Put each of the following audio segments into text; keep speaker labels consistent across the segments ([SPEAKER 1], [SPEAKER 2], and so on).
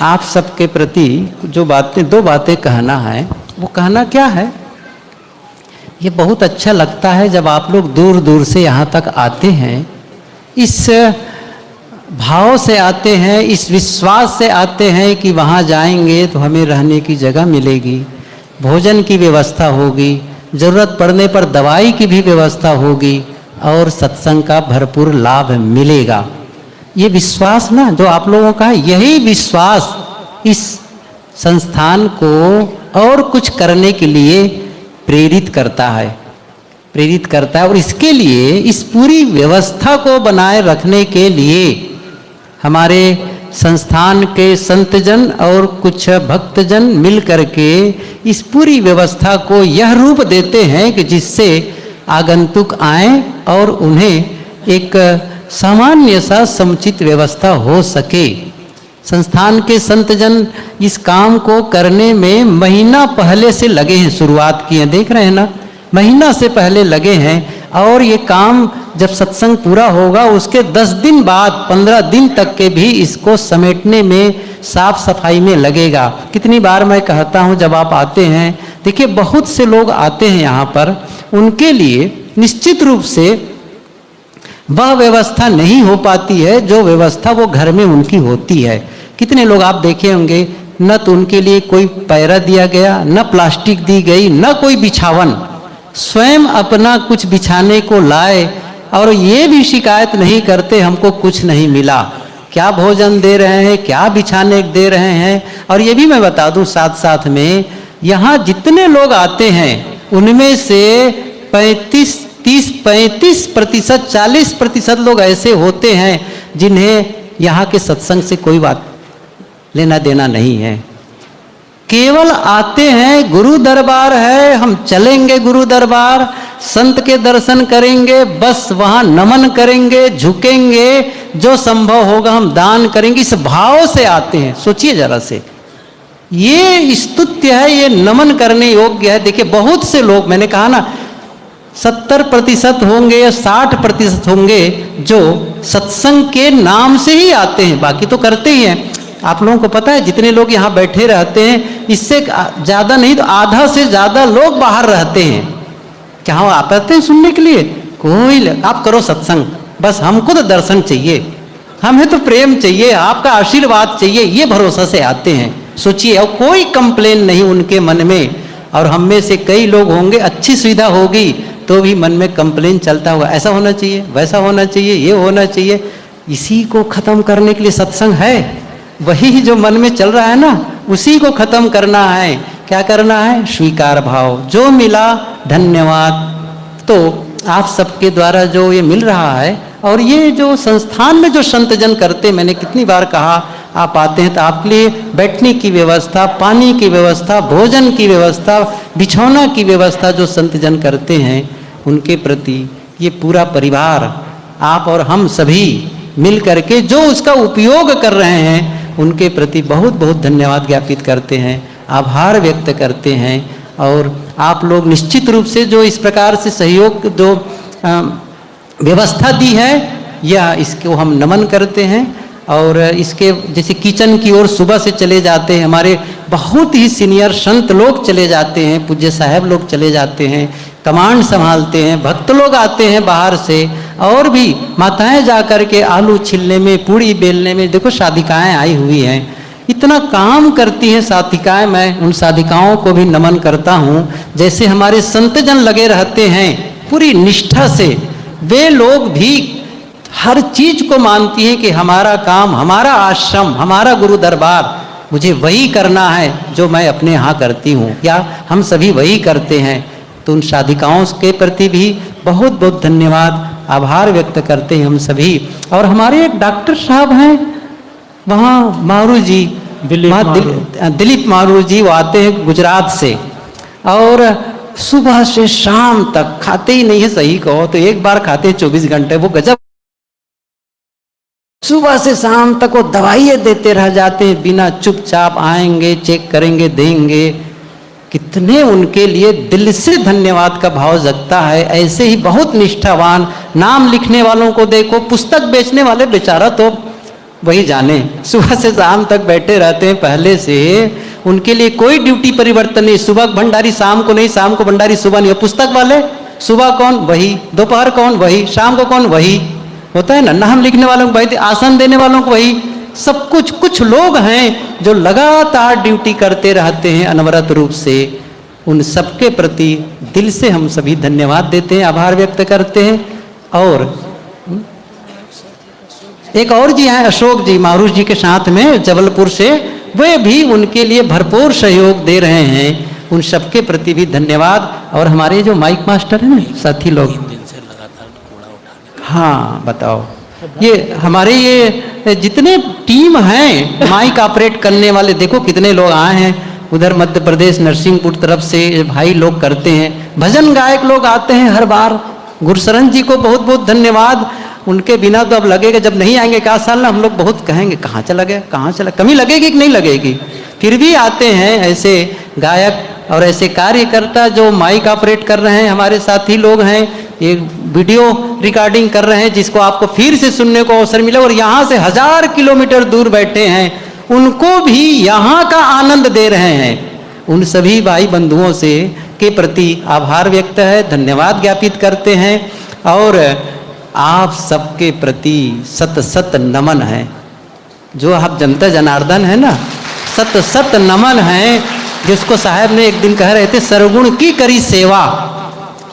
[SPEAKER 1] आप सबके प्रति जो बातें, दो बातें कहना है, वो कहना क्या है, ये बहुत अच्छा लगता है जब आप लोग दूर दूर से यहाँ तक आते हैं, इस भाव से आते हैं, इस विश्वास से आते हैं कि वहाँ जाएंगे तो हमें रहने की जगह मिलेगी, भोजन की व्यवस्था होगी, ज़रूरत पड़ने पर दवाई की भी व्यवस्था होगी और सत्संग का भरपूर लाभ मिलेगा। ये विश्वास ना जो आप लोगों का है, यही विश्वास इस संस्थान को और कुछ करने के लिए प्रेरित करता है, प्रेरित करता है। और इसके लिए, इस पूरी व्यवस्था को बनाए रखने के लिए हमारे संस्थान के संतजन और कुछ भक्तजन मिल करके इस पूरी व्यवस्था को यह रूप देते हैं कि जिससे आगंतुक आएं और उन्हें एक सामान्य सा समुचित व्यवस्था हो सके। संस्थान के संतजन इस काम को करने में महीना पहले से लगे हैं, शुरुआत की है, देख रहे हैं ना, महीना से पहले लगे हैं। और ये काम जब सत्संग पूरा होगा उसके 10 दिन बाद 15 दिन तक के भी इसको समेटने में, साफ सफाई में लगेगा। कितनी बार मैं कहता हूँ जब आप आते हैं, देखिए बहुत से लोग आते हैं यहाँ पर, उनके लिए निश्चित रूप से वह व्यवस्था नहीं हो पाती है जो व्यवस्था वो घर में उनकी होती है। कितने लोग आप देखे होंगे, न तो उनके लिए कोई पैरा दिया गया, न प्लास्टिक दी गई, न कोई बिछावन, स्वयं अपना कुछ बिछाने को लाए और ये भी शिकायत नहीं करते हमको कुछ नहीं मिला। क्या भोजन दे रहे हैं, क्या बिछाने दे रहे हैं। और ये भी मैं बता दूं साथ साथ में, यहाँ जितने लोग आते हैं उनमें से 30-35%, 40% लोग ऐसे होते हैं जिन्हें यहाँ के सत्संग से कोई बात लेना देना नहीं है, केवल आते हैं, गुरु दरबार है, हम चलेंगे गुरु दरबार, संत के दर्शन करेंगे, बस वहाँ नमन करेंगे, झुकेंगे, जो संभव होगा हम दान करेंगे, इस भाव से आते हैं। सोचिए जरा से, ये स्तुत्य है, ये नमन करने योग्य है। देखिए बहुत से लोग, मैंने कहा ना 70% होंगे या 60% होंगे जो सत्संग के नाम से ही आते हैं, बाकी तो करते ही हैं। आप लोगों को पता है जितने लोग यहाँ बैठे रहते हैं, इससे ज़्यादा नहीं तो आधा से ज़्यादा लोग बाहर रहते हैं। क्या हम आप आते हैं सुनने के लिए? कोई, आप करो सत्संग, बस हमको तो दर्शन चाहिए, हमें तो प्रेम चाहिए, आपका आशीर्वाद चाहिए, ये भरोसा से आते हैं। सोचिए, और कोई कंप्लेन नहीं उनके मन में। और हम में से कई लोग होंगे, अच्छी सुविधा होगी तो भी मन में कंप्लेन चलता होगा, ऐसा होना चाहिए, वैसा होना चाहिए, ये होना चाहिए। इसी को ख़त्म करने के लिए सत्संग है, वही जो मन में चल रहा है ना, उसी को ख़त्म करना है। क्या करना है? स्वीकार भाव, जो मिला धन्यवाद। तो आप सबके द्वारा जो ये मिल रहा है, और ये जो संस्थान में जो संतजन करते, मैंने कितनी बार कहा, आप आते हैं तो आपके लिए बैठने की व्यवस्था, पानी की व्यवस्था, भोजन की व्यवस्था, बिछौना की व्यवस्था जो संतजन करते हैं, उनके प्रति ये पूरा परिवार, आप और हम सभी मिल करके जो उसका उपयोग कर रहे हैं, उनके प्रति बहुत बहुत धन्यवाद ज्ञापित करते हैं, आभार व्यक्त करते हैं। और आप लोग निश्चित रूप से जो इस प्रकार से सहयोग, जो व्यवस्था दी है, या इसको हम नमन करते हैं। और इसके जैसे किचन की ओर सुबह से चले जाते हैं, हमारे बहुत ही सीनियर संत लोग चले जाते हैं, पूज्य साहब लोग चले जाते हैं, कमांड संभालते हैं, भक्त लोग आते हैं बाहर से, और भी माताएं जा कर के आलू छिलने में, पूड़ी बेलने में, देखो साधिकाएं आई हुई हैं, इतना काम करती हैं साधिकाएं। मैं उन साधिकाओं को भी नमन करता हूँ। जैसे हमारे संतजन लगे रहते हैं पूरी निष्ठा से, वे लोग भी हर चीज को मानती हैं कि हमारा काम, हमारा आश्रम, हमारा गुरु दरबार, मुझे वही करना है जो मैं अपने यहाँ करती हूँ, या हम सभी वही करते हैं। तो उन साधिकाओं के प्रति भी बहुत बहुत धन्यवाद, आभार व्यक्त करते हैं हम सभी। और हमारे एक डॉक्टर साहब हैं वहाँ, मारू जी, दिलीप मारू जी, वो आते हैं गुजरात से, और सुबह से शाम तक खाते ही नहीं है, सही कहो तो एक बार खाते हैं 24 घंटे, वो गजब। सुबह से शाम तक वो दवाइयाँ देते रह जाते हैं, बिना चुपचाप आएंगे, चेक करेंगे, देंगे। कितने उनके लिए दिल से धन्यवाद का भाव जगता है। ऐसे ही बहुत निष्ठावान, नाम लिखने वालों को देखो, पुस्तक बेचने वाले बेचारा तो वही जाने। सुबह से शाम तक बैठे रहते हैं पहले से, उनके लिए कोई ड्यूटी परिवर्तन नहीं। सुबह भंडारी शाम को नहीं, शाम को भंडारी सुबह नहीं। पुस्तक वाले सुबह कौन वही, दोपहर कौन वही, शाम को कौन वही, होता है ना। नाम लिखने वालों को वही, आसन देने वालों को वही, सब कुछ। कुछ लोग हैं जो लगातार ड्यूटी करते रहते हैं अनवरत रूप से। उन सबके प्रति दिल से हम सभी धन्यवाद देते हैं, आभार व्यक्त करते हैं। और एक और जी हैं अशोक जी, मारूष जी के साथ में जबलपुर से, वे भी उनके लिए भरपूर सहयोग दे रहे हैं। उन सबके प्रति भी धन्यवाद। और हमारे जो माइक मास्टर हैं ना साथी लोग, हाँ बताओ, ये हमारे ये जितने टीम हैं माइक ऑपरेट करने वाले, देखो कितने लोग आए हैं। उधर मध्य प्रदेश नरसिंहपुर तरफ से भाई लोग करते हैं, भजन गायक लोग आते हैं हर बार। गुरशरण जी को बहुत बहुत धन्यवाद। उनके बिना तो अब लगेगा, जब नहीं आएंगे का साल ना, हम लोग बहुत कहेंगे कहाँ चला गया, कहाँ चला, कमी लगेगी कि नहीं लगेगी। फिर भी आते हैं ऐसे गायक और ऐसे कार्यकर्ता जो माइक ऑपरेट कर रहे हैं, हमारे साथी लोग हैं। ये वीडियो रिकॉर्डिंग कर रहे हैं जिसको आपको फिर से सुनने को अवसर मिला। और यहाँ से 1000 किलोमीटर दूर बैठे हैं, उनको भी यहाँ का आनंद दे रहे हैं। उन सभी भाई बंधुओं से के प्रति आभार व्यक्त है, धन्यवाद ज्ञापित करते हैं। और आप सबके प्रति सत सत नमन है। जो आप जनता जनार्दन है ना, सत सत नमन है। जिसको साहब ने एक दिन कह रहे थे, सरगुण की करी सेवा।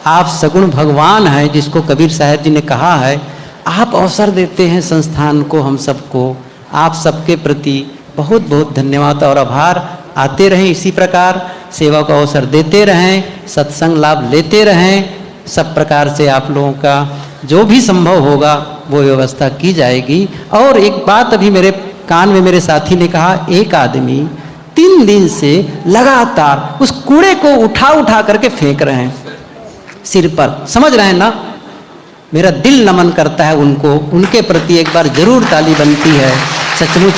[SPEAKER 1] आप सगुण भगवान हैं, जिसको कबीर साहब जी ने कहा है। आप अवसर देते हैं संस्थान को, हम सबको। आप सबके प्रति बहुत बहुत धन्यवाद और आभार। आते रहें इसी प्रकार, सेवा का अवसर देते रहें, सत्संग लाभ लेते रहें। सब प्रकार से आप लोगों का जो भी संभव होगा वो व्यवस्था की जाएगी। और एक बात अभी मेरे कान में मेरे साथी ने कहा, एक आदमी 3 दिन से लगातार उस कूड़े को उठा उठा करके फेंक रहे हैं सिर पर, समझ रहे हैं ना। मेरा दिल नमन करता है उनको, उनके प्रति एक बार जरूर ताली बनती है सचमुच।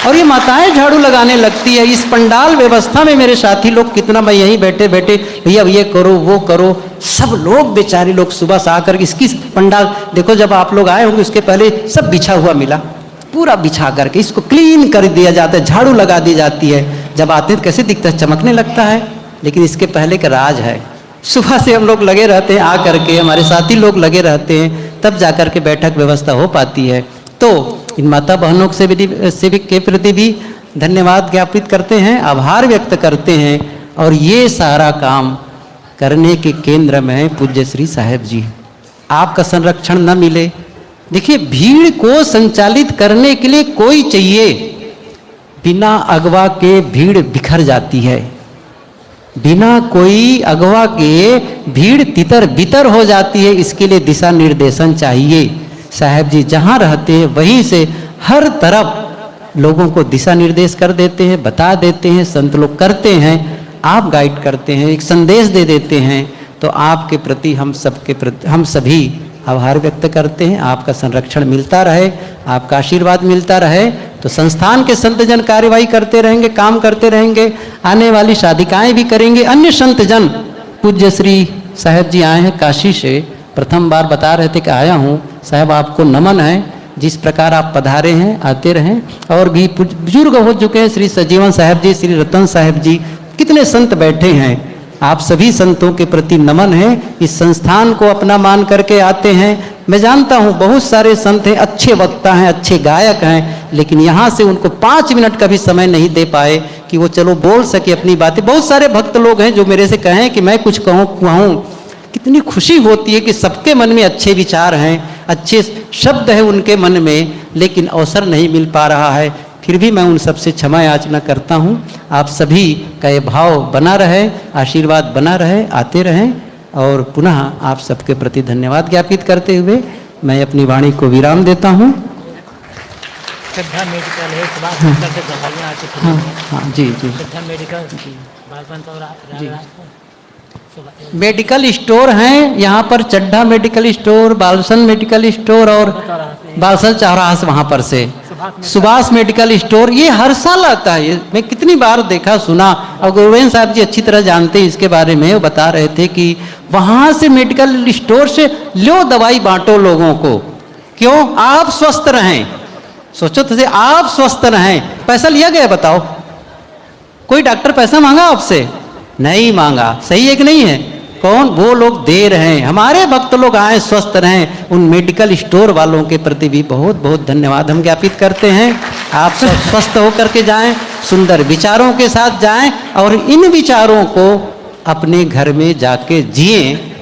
[SPEAKER 1] और ये माताएं झाड़ू लगाने लगती है। इस पंडाल व्यवस्था में मेरे साथी लोग कितना, मैं यहीं बैठे बैठे भैया ये करो वो करो, सब लोग बेचारे लोग सुबह से आकर इसकी पंडाल देखो, जब आप लोग आए होंगे उसके पहले सब बिछा हुआ मिला, पूरा बिछा करके इसको क्लीन कर दिया जाता है, झाड़ू लगा दी जाती है। जब आते हैं कैसे दिखता है, चमकने लगता है। लेकिन इसके पहले का राज है, सुबह से हम लोग लगे रहते हैं, आ करके हमारे साथी लोग लगे रहते हैं, तब जाकर के बैठक व्यवस्था हो पाती है। तो इन माता बहनों से भी के प्रति भी धन्यवाद ज्ञापित करते हैं, आभार व्यक्त करते हैं। और ये सारा काम करने के केंद्र में पूज्य श्री साहेब जी। आपका संरक्षण न मिले, देखिए भीड़ को संचालित करने के लिए कोई चाहिए, बिना अगवा के भीड़ बिखर जाती है। बिना कोई अगवा के भीड़ तितर बितर हो जाती है। इसके लिए दिशा निर्देशन चाहिए। साहब जी जहाँ रहते हैं वहीं से हर तरफ लोगों को दिशा निर्देश कर देते हैं, बता देते हैं, संत लोग करते हैं, आप गाइड करते हैं, एक संदेश दे देते हैं। तो आपके प्रति हम सभी आभार व्यक्त करते हैं। आपका संरक्षण मिलता रहे, आपका आशीर्वाद मिलता रहे, तो संस्थान के संतजन कार्यवाही करते रहेंगे, काम करते रहेंगे, आने वाली साधिकाएं भी करेंगे। अन्य संतजन, पूज्य श्री साहब जी आए हैं काशी से, प्रथम बार बता रहे थे कि आया हूँ साहब, आपको नमन है, जिस प्रकार आप पधारे हैं आते रहें। और भी बुजुर्ग हो चुके हैं, श्री सजीवन साहब जी, श्री रतन साहब जी, कितने संत बैठे हैं। आप सभी संतों के प्रति नमन है। इस संस्थान को अपना मान करके आते हैं। मैं जानता हूँ बहुत सारे संत हैं, अच्छे वक्ता हैं, अच्छे गायक हैं, लेकिन यहाँ से उनको 5 मिनट का भी समय नहीं दे पाए कि वो चलो बोल सके अपनी बातें। बहुत सारे भक्त लोग हैं जो मेरे से कहें कि मैं कुछ कहूँ। कितनी खुशी होती है कि सबके मन में अच्छे विचार हैं, अच्छे शब्द हैं उनके मन में, लेकिन अवसर नहीं मिल पा रहा है। फिर भी मैं उन सबसे क्षमा याचना करता हूँ। आप सभी का ये भाव बना रहे, आशीर्वाद बना रहे, आते रहें। और पुनः आप सबके प्रति धन्यवाद ज्ञापित करते हुए मैं अपनी वाणी को विराम देता हूँ।
[SPEAKER 2] श्रद्धा मेडिकल है, सुभाष मेडिकल से दवाइयाँ आती हैं।
[SPEAKER 1] हाँ जी जी।
[SPEAKER 2] श्रद्धा मेडिकल जी,
[SPEAKER 1] मेडिकल स्टोर हैं यहाँ पर, Chadha medical store, बालसन medical store और बालसन चौराहा से वहाँ पर से सुभाष मेडिकल स्टोर, ये हर साल आता है। मैं कितनी बार देखा सुना, और गोविंद साहब जी अच्छी तरह जानते हैं इसके बारे में। वो बता रहे थे कि वहाँ से मेडिकल स्टोर से लो दवाई बांटो लोगों को, क्यों? आप स्वस्थ रहें। सोचो तो आप स्वस्थ रहें, पैसा लिया गया बताओ? कोई डॉक्टर पैसा मांगा आपसे? नहीं मांगा। सही है कि नहीं है? कौन? वो लोग दे रहे हैं। हमारे भक्त लोग आए स्वस्थ रहें। उन मेडिकल स्टोर वालों के प्रति भी बहुत बहुत धन्यवाद हम ज्ञापित करते हैं। आप सब स्वस्थ होकर के जाएं, सुंदर विचारों के साथ जाएं और इन विचारों को अपने घर में जाके जिएं।